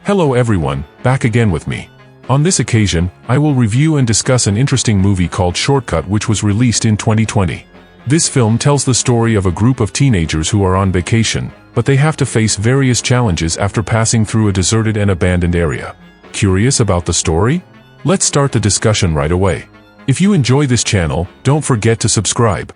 Hello everyone, back again with me. On this occasion, I will review and discuss an interesting movie called Shortcut, which was released in 2020. This film tells the story of a group of teenagers who are on vacation, but they have to face various challenges after passing through a deserted and abandoned area. Curious about the story? Let's start the discussion right away. If you enjoy this channel, don't forget to subscribe.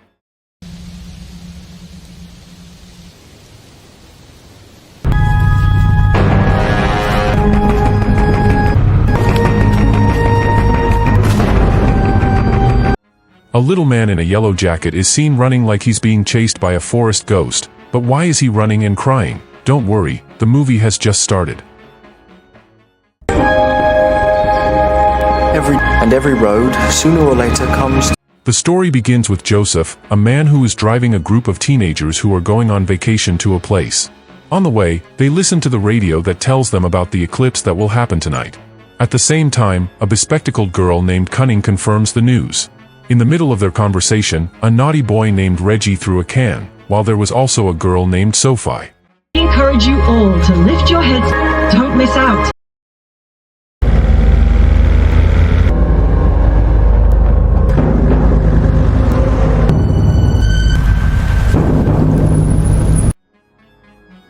A little man in a yellow jacket is seen running like he's being chased by a forest ghost, but why is he running and crying? Don't worry, the movie has just started. Every road, sooner or later, comes. The story begins with Joseph, a man who is driving a group of teenagers who are going on vacation to a place. On the way, they listen to the radio that tells them about the eclipse that will happen tonight. At the same time, a bespectacled girl named Cunning confirms the news. In the middle of their conversation, a naughty boy named Reggie threw a can, while there was also a girl named Sophie. I encourage you all to lift your heads, don't miss out.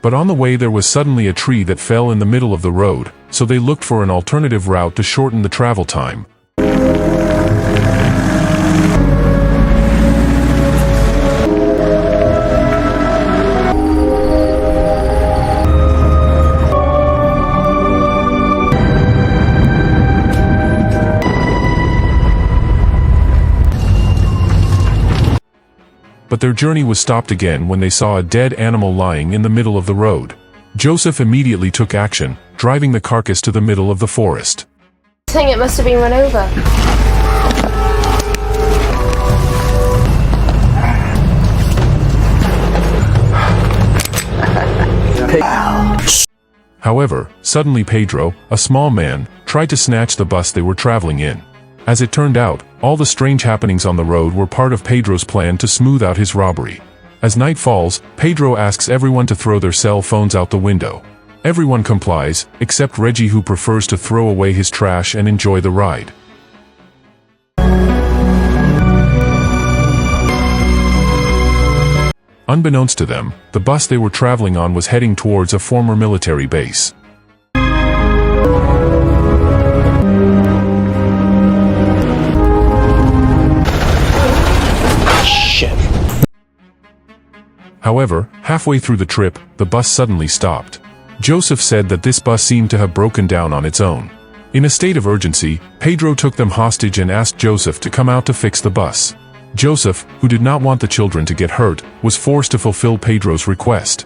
But on the way there was suddenly a tree that fell in the middle of the road, so they looked for an alternative route to shorten the travel time. But their journey was stopped again when they saw a dead animal lying in the middle of the road. Joseph immediately took action, driving the carcass to the middle of the forest. I think it must have been run over. However, suddenly Pedro, a small man, tried to snatch the bus they were traveling in. As it turned out, all the strange happenings on the road were part of Pedro's plan to smooth out his robbery. As night falls, Pedro asks everyone to throw their cell phones out the window. Everyone complies, except Reggie, who prefers to throw away his trash and enjoy the ride. Unbeknownst to them, the bus they were traveling on was heading towards a former military base. However, halfway through the trip, the bus suddenly stopped. Joseph said that this bus seemed to have broken down on its own. In a state of urgency, Pedro took them hostage and asked Joseph to come out to fix the bus. Joseph, who did not want the children to get hurt, was forced to fulfill Pedro's request.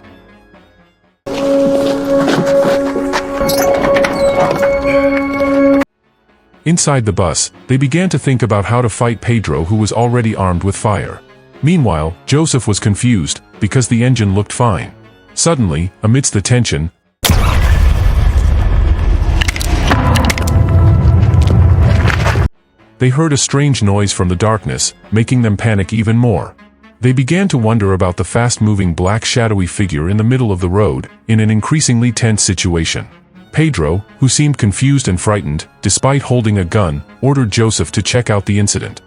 Inside the bus, they began to think about how to fight Pedro, who was already armed with fire. Meanwhile, Joseph was confused, because the engine looked fine. Suddenly, amidst the tension, they heard a strange noise from the darkness, making them panic even more. They began to wonder about the fast-moving black shadowy figure in the middle of the road, in an increasingly tense situation. Pedro, who seemed confused and frightened, despite holding a gun, ordered Joseph to check out the incident.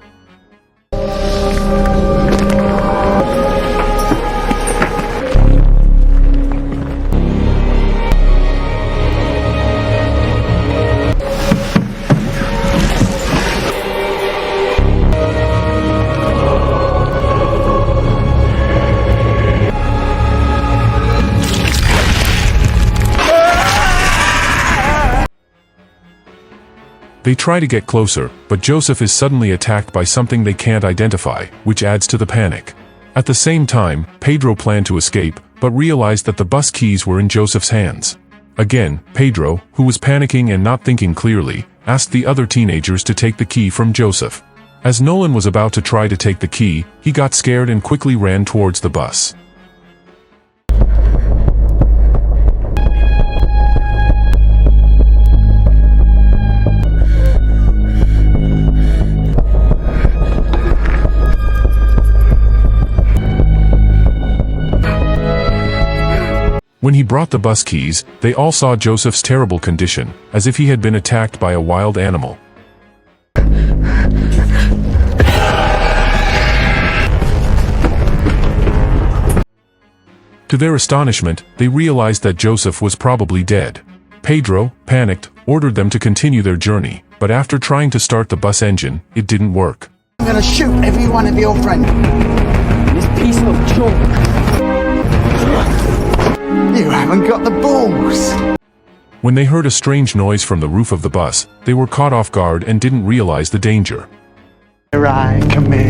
They try to get closer, but Joseph is suddenly attacked by something they can't identify, which adds to the panic. At the same time, Pedro planned to escape, but realized that the bus keys were in Joseph's hands. Again, Pedro, who was panicking and not thinking clearly, asked the other teenagers to take the key from Joseph. As Nolan was about to try to take the key, he got scared and quickly ran towards the bus. When he brought the bus keys, they all saw Joseph's terrible condition, as if he had been attacked by a wild animal. To their astonishment, they realized that Joseph was probably dead. Pedro, panicked, ordered them to continue their journey, but after trying to start the bus engine, it didn't work. I'm gonna shoot every one of your friends. This piece of chalk. You haven't got the balls. When they heard a strange noise from the roof of the bus, they were caught off guard and didn't realize the danger. Here I come in.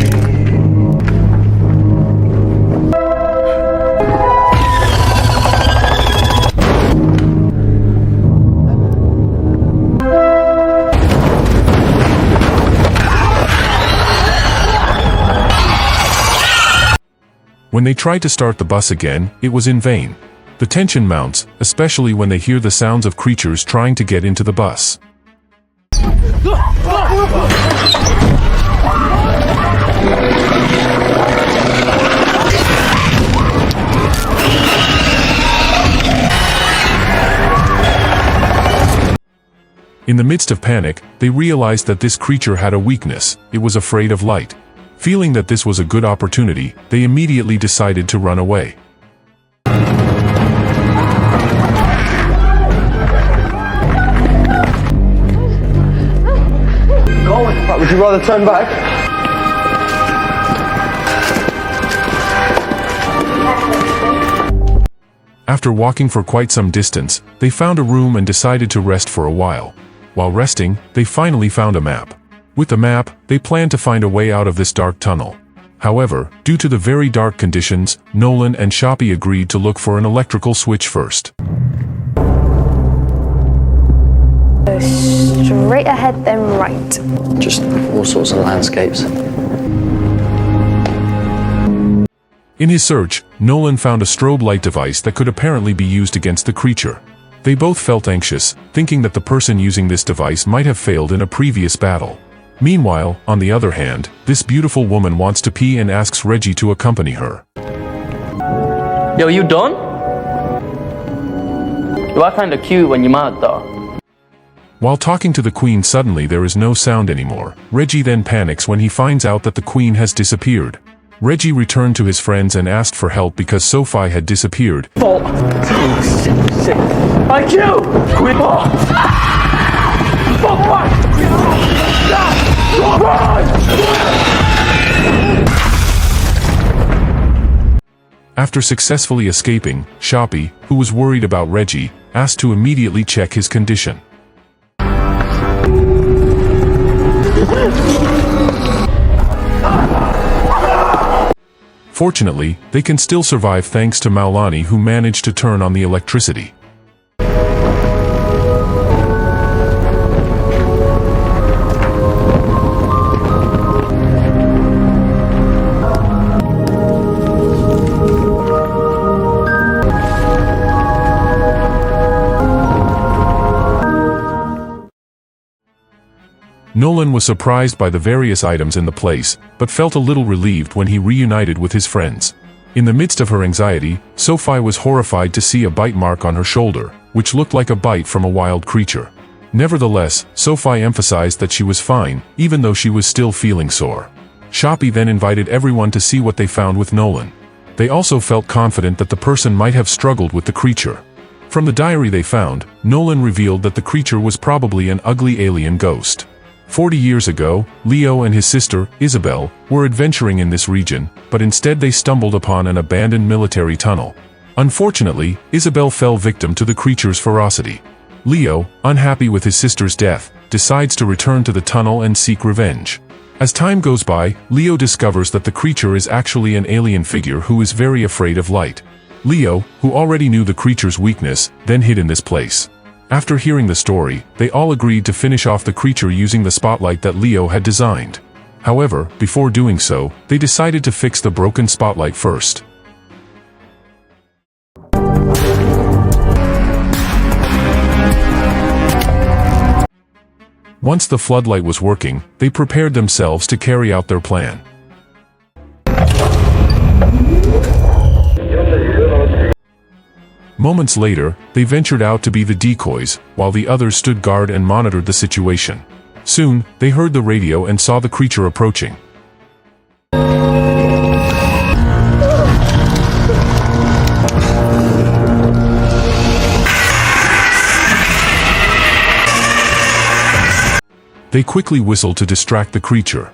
When they tried to start the bus again, it was in vain. The tension mounts, especially when they hear the sounds of creatures trying to get into the bus. In the midst of panic, they realized that this creature had a weakness: it was afraid of light. Feeling that this was a good opportunity, they immediately decided to run away. Would you rather turn back? After walking for quite some distance, they found a room and decided to rest for a while. While resting, they finally found a map. With the map, they planned to find a way out of this dark tunnel. However, due to the very dark conditions, Nolan and Shoppy agreed to look for an electrical switch first. Go straight ahead, then right. Just all sorts of landscapes. In his search, Nolan found a strobe light device that could apparently be used against the creature. They both felt anxious, thinking that the person using this device might have failed in a previous battle. Meanwhile, on the other hand, this beautiful woman wants to pee and asks Reggie to accompany her. Yo, you done? You are kinda cute when you're mad though. While talking to the queen, suddenly there is no sound anymore. Reggie then panics when he finds out that the queen has disappeared. Reggie returned to his friends and asked for help because Sophie had disappeared. Oh, shit. IQ! Queen ball! Fuck, what? After successfully escaping, Shoppy, who was worried about Reggie, asked to immediately check his condition. Fortunately, they can still survive thanks to Maulani, who managed to turn on the electricity. Nolan was surprised by the various items in the place, but felt a little relieved when he reunited with his friends. In the midst of her anxiety, Sophie was horrified to see a bite mark on her shoulder, which looked like a bite from a wild creature. Nevertheless, Sophie emphasized that she was fine, even though she was still feeling sore. Shoppy then invited everyone to see what they found with Nolan. They also felt confident that the person might have struggled with the creature. From the diary they found, Nolan revealed that the creature was probably an ugly alien ghost. 40 years ago, Leo and his sister, Isabel, were adventuring in this region, but instead they stumbled upon an abandoned military tunnel. Unfortunately, Isabel fell victim to the creature's ferocity. Leo, unhappy with his sister's death, decides to return to the tunnel and seek revenge. As time goes by, Leo discovers that the creature is actually an alien figure who is very afraid of light. Leo, who already knew the creature's weakness, then hid in this place. After hearing the story, they all agreed to finish off the creature using the spotlight that Leo had designed. However, before doing so, they decided to fix the broken spotlight first. Once the floodlight was working, they prepared themselves to carry out their plan. Moments later, they ventured out to be the decoys, while the others stood guard and monitored the situation. Soon, they heard the radio and saw the creature approaching. They quickly whistled to distract the creature.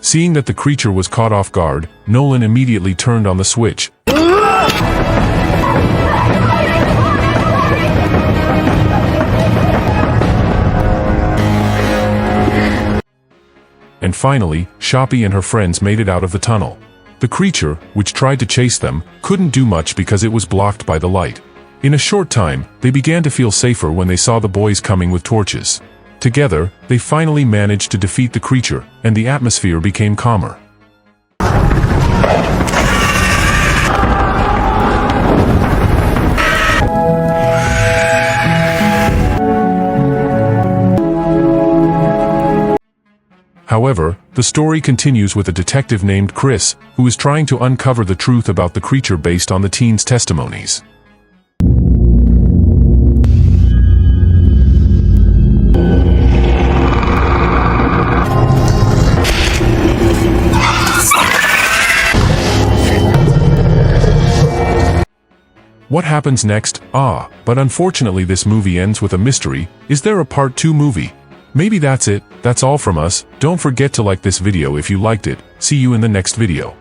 Seeing that the creature was caught off guard, Nolan immediately turned on the switch. And finally, Shoppy and her friends made it out of the tunnel. The creature, which tried to chase them, couldn't do much because it was blocked by the light. In a short time, they began to feel safer when they saw the boys coming with torches. Together, they finally managed to defeat the creature, and the atmosphere became calmer. However, the story continues with a detective named Chris, who is trying to uncover the truth about the creature based on the teens' testimonies. What happens next? But unfortunately this movie ends with a mystery. Is there a part 2 movie? Maybe that's it. That's all from us. Don't forget to like this video if you liked it. See you in the next video.